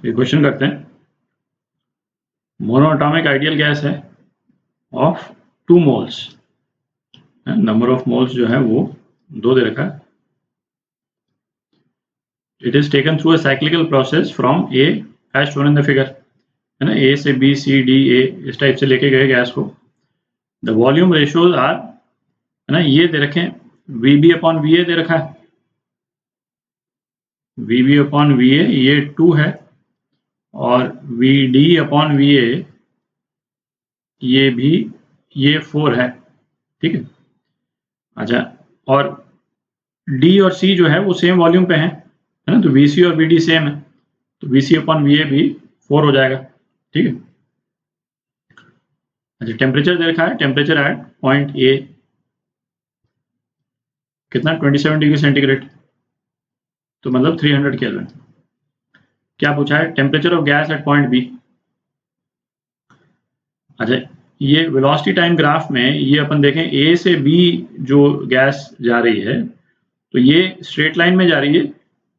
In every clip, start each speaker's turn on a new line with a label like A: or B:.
A: ये क्वेश्चन करते हैं, मोनोएटॉमिक आइडियल गैस है of 2 moles, number of moles जो है वो 2 दे रखा है। It is taken through a cyclical process from A as shown in the figure, है ना, ए से बी सी डी ए इस टाइप से लेके गए गैस को। द वॉल्यूम रेशियोज आर, है ना, ये दे रखे हैं, V B upon V A दे रखा है, V B upon V A ये 2 है, और V D upon V A ये भी ये 4 है, ठीक है। अच्छा, और डी और सी जो है वो सेम वॉल्यूम पे है ना, तो वी सी और वी डी सेम है, तो V C upon V A भी 4 हो जाएगा, ठीक है। अच्छा, टेम्परेचर दे रखा है, टेम्परेचर एट पॉइंट ए कितना 27 डिग्री सेंटीग्रेड, तो मतलब 300 केल्विन। क्या पूछा है, temperature of gas at point B. अच्छा, ये वेलोसिटी टाइम ग्राफ में ये अपन देखें ए से बी जो गैस जा रही है, तो ये स्ट्रेट लाइन में जा रही है,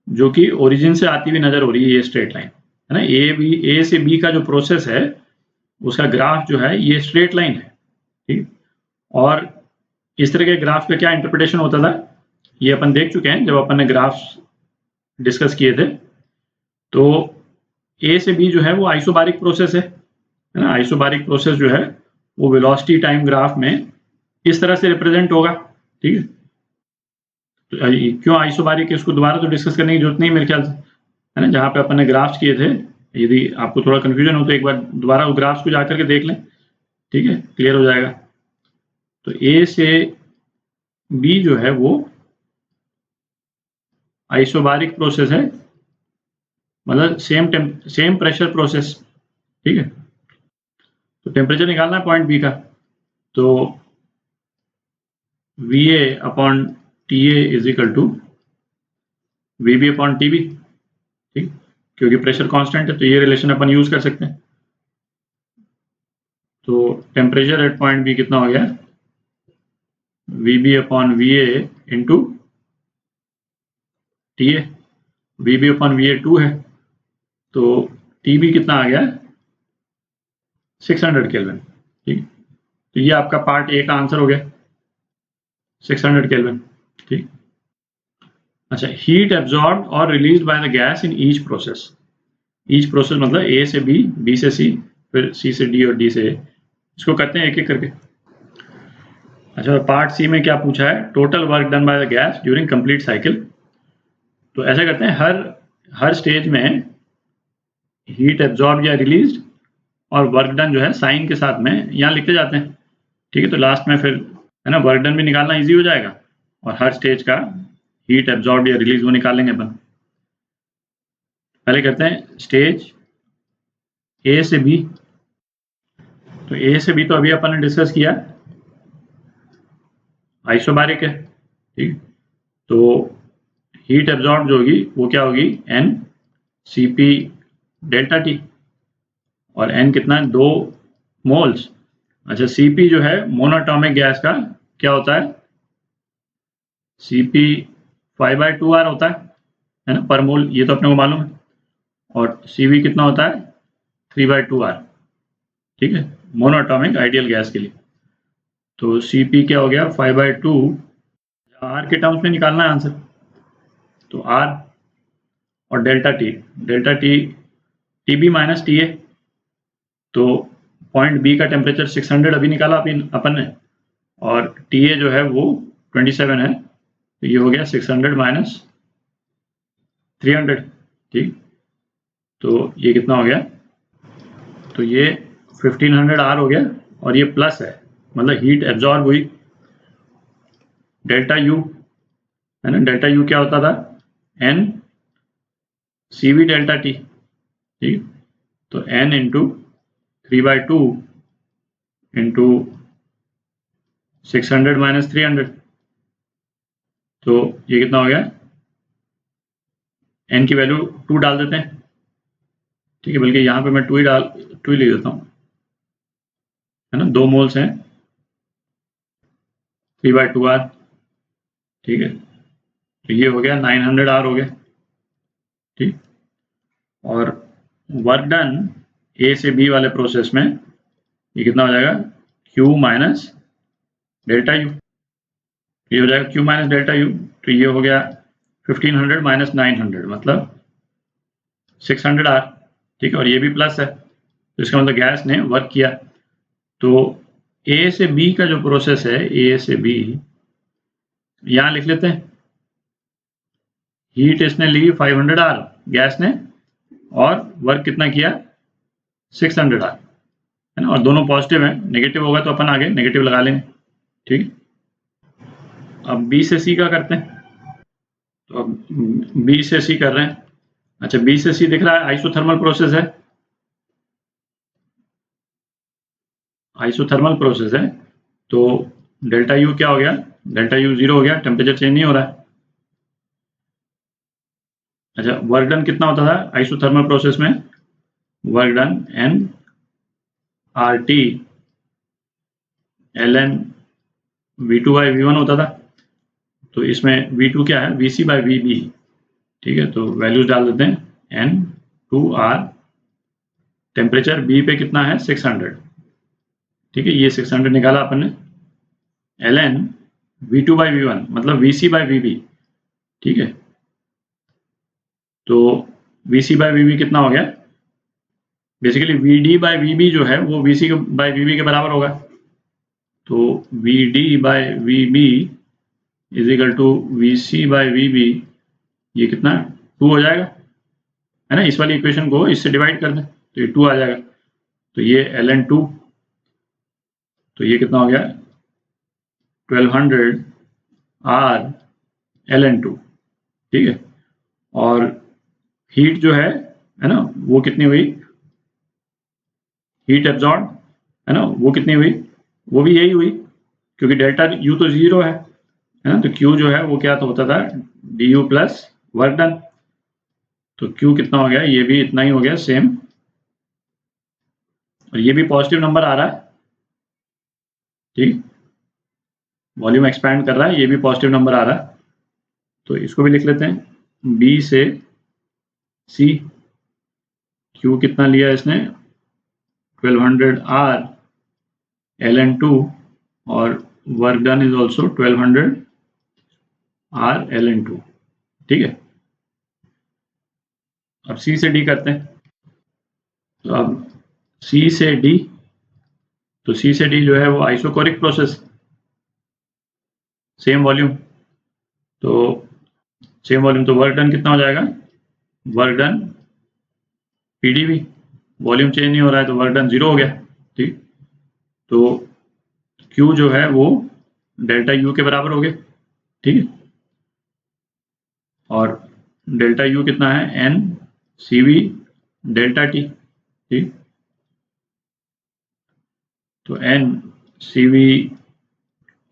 A: जो कि ओरिजिन से आती हुई नजर हो रही है, ये स्ट्रेट लाइन है ना। ए से बी का जो प्रोसेस है उसका ग्राफ जो है ये स्ट्रेट लाइन है, ठीक। और इस तरह के ग्राफ का क्या इंटरप्रिटेशन होता था, ये अपन देख चुके हैं जब अपन ने ग्राफ्स डिस्कस किए थे। तो ए से बी जो है वो आइसोबारिक प्रोसेस है ना। आइसोबारिक प्रोसेस जो है वो वेलोसिटी टाइम ग्राफ में इस तरह से रिप्रेजेंट होगा, ठीक है। तो क्यों आइसोबारिक है, इसको दोबारा तो डिस्कस करने की जरूरत नहीं मेरे ख्याल से, है ना। जहाँ पे अपन ने ग्राफ्स किए थे, यदि आपको थोड़ा कंफ्यूजन हो तो एक बार दोबारा वो ग्राफ्स को जाकर के देख लें, ठीक है, क्लियर हो जाएगा। तो ए से बी जो है वो आइसोबारिक प्रोसेस है, मतलब सेम प्रेशर प्रोसेस, ठीक है। तो टेम्परेचर निकालना है पॉइंट बी का, तो V A upon T A is equal to V B upon T B, ठीक, क्योंकि प्रेशर कांस्टेंट है तो ये रिलेशन अपन यूज कर सकते हैं। तो टेम्परेचर एट पॉइंट बी कितना हो गया, V B upon V A into T A, V B upon V A 2 है, तो टी बी कितना आ गया 600 केल्विन, ठीक। तो ये आपका पार्ट ए का आंसर हो गया 600 केल्विन, ठीक। अच्छा, हीट एब्जॉर्ब और release by the gas in each process. Each process मतलब ए से बी, बी से सी, फिर सी से डी और डी से ए, इसको करते हैं एक एक करके। अच्छा, पार्ट सी में क्या पूछा है, total work done by the gas during complete cycle. तो ऐसा करते हैं, हर स्टेज में हीट एब्जॉर्ब या रिलीज और वर्क डन जो है साइन के साथ में यहाँ लिखते जाते हैं, ठीक है। तो लास्ट में फिर, है ना, वर्क डन भी निकालना इजी हो जाएगा और हर स्टेज का हीट एब्जॉर्ब या रिलीज वो निकाल लेंगे अपन। पहले करते हैं स्टेज ए से बी। तो ए से बी तो अभी अपन ने डिस्कस किया, आइसोबारिक है, ठीक। तो हीट एब्जॉर्ब जो होगी वो क्या होगी, N C P delta T, और एन कितना है 2 मोल्स। अच्छा, सी पी जो है मोनोएटॉमिक गैस का क्या होता है, सी पी 5/2R होता है ना, पर मोल, ये तो अपने को मालूम है। और सी वी कितना होता है 3/2R, ठीक है, मोनोएटॉमिक आइडियल गैस के लिए। तो सी पी क्या हो गया 5/2, आर के टर्म्स में निकालना है आंसर, तो आर और delta T T B minus T A. तो पॉइंट बी का टेम्परेचर 600 अभी निकाला अपन ने, और टी ए जो है वो 27 है, तो ये हो गया 600 माइनस 300, ठीक। तो ये कितना हो गया, तो ये 1500 आर हो गया, और ये प्लस है, मतलब हीट एब्जॉर्ब हुई डेल्टा यू, है ना। डेल्टा यू क्या होता था, N C V delta T, ठीक। तो एन इंटू 3/2 इंटू 600 माइनस 300, तो ये कितना हो गया, एन की वैल्यू 2 डाल देते हैं, ठीक है, बल्कि यहाँ पे मैं 2 ही लिख देता हूँ, है ना। 2 मोल्स हैं 3/2R, ठीक है। तो ये हो गया 900 R हो गया, ठीक। और वर्क डन ए से बी वाले प्रोसेस में ये कितना हो जाएगा, Q माइनस डेल्टा यू। ये हो जाएगा Q माइनस डेल्टा यू, तो ये हो गया 1500 माइनस 900 मतलब 600 आर। ठीक है, और ये भी प्लस है, तो इसका मतलब गैस ने वर्क किया। तो ए से बी का जो प्रोसेस है, ए से बी यहां लिख लेते हैं। हीट इसने ली 500 आर गैस ने, और वर्क कितना किया 600 आर, है ना। और दोनों पॉजिटिव है, नेगेटिव होगा तो अपन आगे नेगेटिव लगा लेंगे। ठीक, अब बी से सी का करते हैं। तो अब बी से सी कर रहे हैं। अच्छा, बी से सी दिख रहा है, आइसोथर्मल प्रोसेस है, आइसोथर्मल प्रोसेस है। तो डेल्टा यू क्या हो गया, डेल्टा यू 0 हो गया, टेम्परेचर चेंज नहीं हो रहा है। अच्छा, वर्क डन कितना होता था आइसोथर्मल प्रोसेस में, work done N R T L N V2/V1 होता था। तो इसमें V2 क्या है, VC बाई VB। ठीक है, तो वैल्यूज डाल देते हैं, N2R, टेम्परेचर B पे कितना है 600। ठीक है, ये 600 निकाला अपन ने। ln V2/V1 मतलब VC/VB। ठीक है, तो VC/VB कितना हो गया, बेसिकली VD/VB जो है वो VC/VB के बराबर होगा। तो VD/VB is equal to VC/VB, ये कितना 2 हो जाएगा, है ना। इस वाली इक्वेशन को इससे डिवाइड कर दें तो ये 2 आ जाएगा। तो ये ln2, तो ये कितना हो गया 1200 R ln2। ठीक है, और हीट जो है ना, वो कितनी हुई, हीट एब्जॉर्ब, है ना, वो कितनी हुई, वो भी यही हुई, क्योंकि डेल्टा यू तो 0 है ना। तो Q जो है वो क्या तो होता था du प्लस वर्क डन। तो Q कितना हो गया, ये भी इतना ही हो गया सेम, और ये भी पॉजिटिव नंबर आ रहा है। ठीक, वॉल्यूम एक्सपैंड कर रहा है, ये भी पॉजिटिव नंबर आ रहा है। तो इसको भी लिख लेते हैं, B से C, Q कितना लिया इसने 1200 R ln2, और work done is also 1200 R ln2। ठीक है, अब C से D करते हैं। तो अब C से D, तो C से D जो है वो आइसोकोरिक प्रोसेस, सेम वॉल्यूम। तो सेम वॉल्यूम, तो वर्क डन कितना हो जाएगा, work done PdV, volume change नहीं हो रहा है तो वर्क डन 0 हो गया। ठीक, तो Q जो है वो डेल्टा U के बराबर हो गया। ठीक है, और डेल्टा U कितना है N CV डेल्टा T। ठीक, तो N CV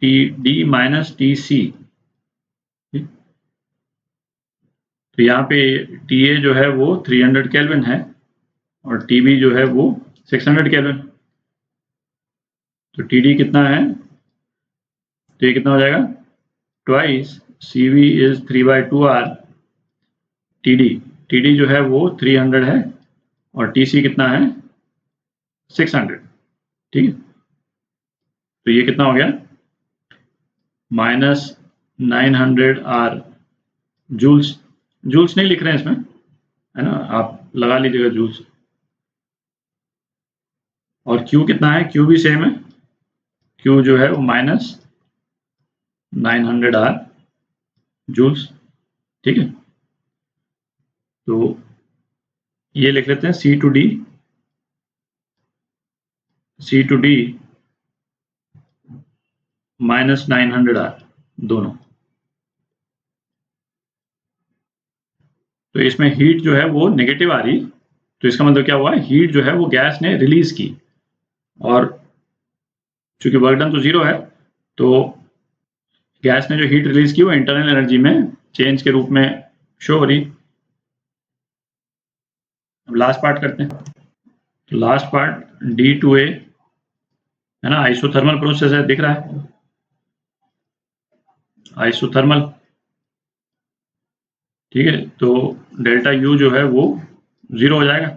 A: TD minus TC। तो यहाँ पे TA जो है वो 300 केल्विन है, और TB जो है वो 600 केल्विन। तो TD कितना है, तो ये कितना हो जाएगा, twice CV is 3/2R TD जो है वो 300 है, और TC कितना है 600। ठीक है, तो ये कितना हो गया -900R जूल्स। जूल्स नहीं लिख रहे हैं इसमें, है ना, आप लगा लीजिएगा जूल्स। और Q कितना है, Q भी सेम है, Q जो है वो -900R जूल्स। ठीक है, तो ये लिख लेते हैं C to D -900R दोनों। तो इसमें हीट जो है वो नेगेटिव आ रही, तो इसका मतलब क्या हुआ, हीट जो है वो गैस ने रिलीज की, और चूंकि वर्क डन तो 0 है, तो गैस ने जो हीट रिलीज की वो इंटरनल एनर्जी में चेंज के रूप में शो हो रही। अब लास्ट पार्ट करते हैं। तो लास्ट पार्ट D2A, है ना, आइसोथर्मल प्रोसेस है, दिख रहा है आइसोथर्मल। ठीक है, तो डेल्टा U जो है वो 0 हो जाएगा।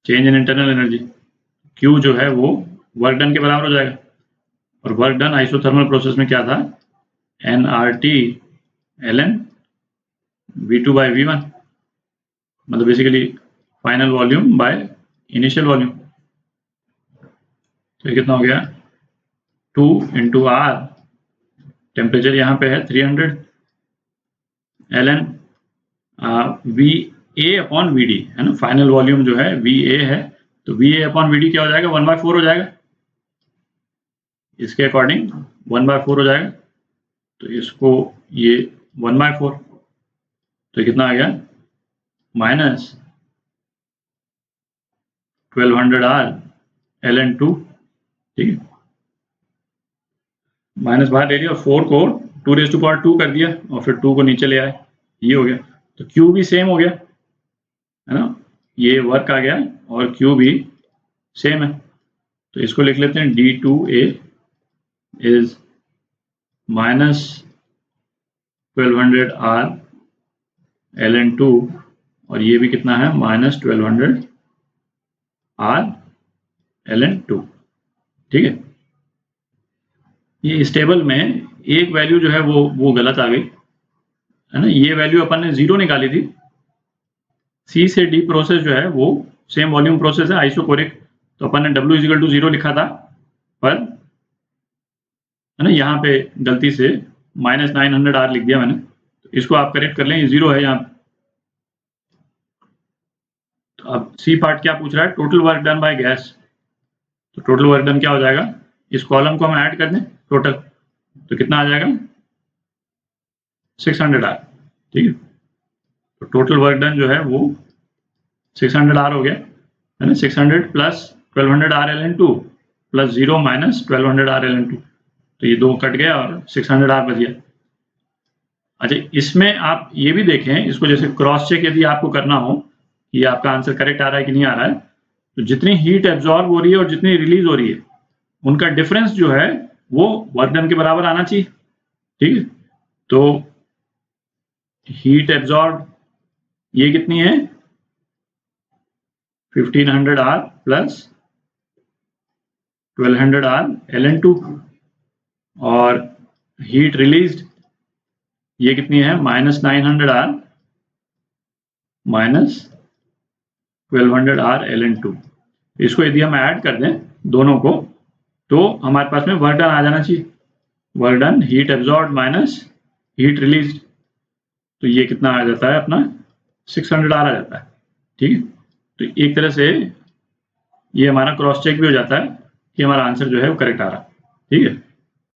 A: Change in internal energy, Q जो है वो वर्क डन के बराबर हो जाएगा, और वर्क डन आइसोथर्मल प्रोसेस में क्या था, nRT ln V2 by V1, मतलब basically final volume by initial volume. तो ये कितना हो गया, 2 इंटू R, टेम्परेचर यहाँ पे है 300, ln VA अपॉन VD है ना, फाइनल वॉल्यूम जो है VA है, तो VA अपॉन VD क्या हो जाएगा, 1/4 हो जाएगा, इसके अकॉर्डिंग 1/4 हो जाएगा, तो इसको ये 1/4, तो कितना आ गया, माइनस 1200R ln 2, ठीक है, माइनस बाहर ले लिया और 4 को 2⁻² कर दिया और फिर 2 को नीचे ले आए, ये हो गया। तो Q भी सेम हो गया है ना, ये वर्क आ गया और Q भी सेम है, तो इसको लिख लेते हैं D2A is minus 1200R ln 2, और ये भी कितना है, माइनस 1200R ln 2, ठीक है। ये इस टेबल में एक वैल्यू जो है वो गलत आ गई है ना, ये वैल्यू अपन ने 0 निकाली थी, C से D प्रोसेस जो है वो सेम वॉल्यूम प्रोसेस है, आइसोकोरिक, तो अपन ने W = 0 लिखा था, पर है ना यहाँ पे गलती से -900R लिख दिया मैंने, तो इसको आप करेक्ट कर लें, ये 0 है यहाँ। तो अब C पार्ट क्या पूछ रहा है, total work done by gas, तो टोटल वर्क डन क्या हो जाएगा, इस कॉलम को हम ऐड कर दें टोटल, तो कितना आ जाएगा, 600R, ठीक है। तो टोटल वर्क डन जो है वो 600R हो गया है ना, 600 plus 1200R ln 2 plus 0 minus 1200R ln 2, तो ये 2 कट गया और 600R बच गया। अच्छा, इसमें आप ये भी देखें, इसको जैसे क्रॉस चेक यदि आपको करना हो कि आपका आंसर करेक्ट आ रहा है कि नहीं आ रहा है, तो जितनी हीट एब्जॉर्ब हो रही है और जितनी रिलीज हो रही है उनका डिफरेंस जो है वो वर्क डन के बराबर आना चाहिए, ठीक है। तो हीट एब्जॉर्ब ये कितनी है, 1500R प्लस 1200R ln 2, और हीट रिलीज्ड ये कितनी है, -900R माइनस 1200R ln 2। इसको यदि हम ऐड कर दें दोनों को, तो हमारे पास में वर्क डन आ जाना चाहिए, work done heat absorb minus heat released, तो ये कितना आ जाता है अपना, 600R आ जाता है, ठीक है। तो एक तरह से ये हमारा क्रॉस चेक भी हो जाता है कि हमारा आंसर जो है वो करेक्ट आ रहा है, ठीक है।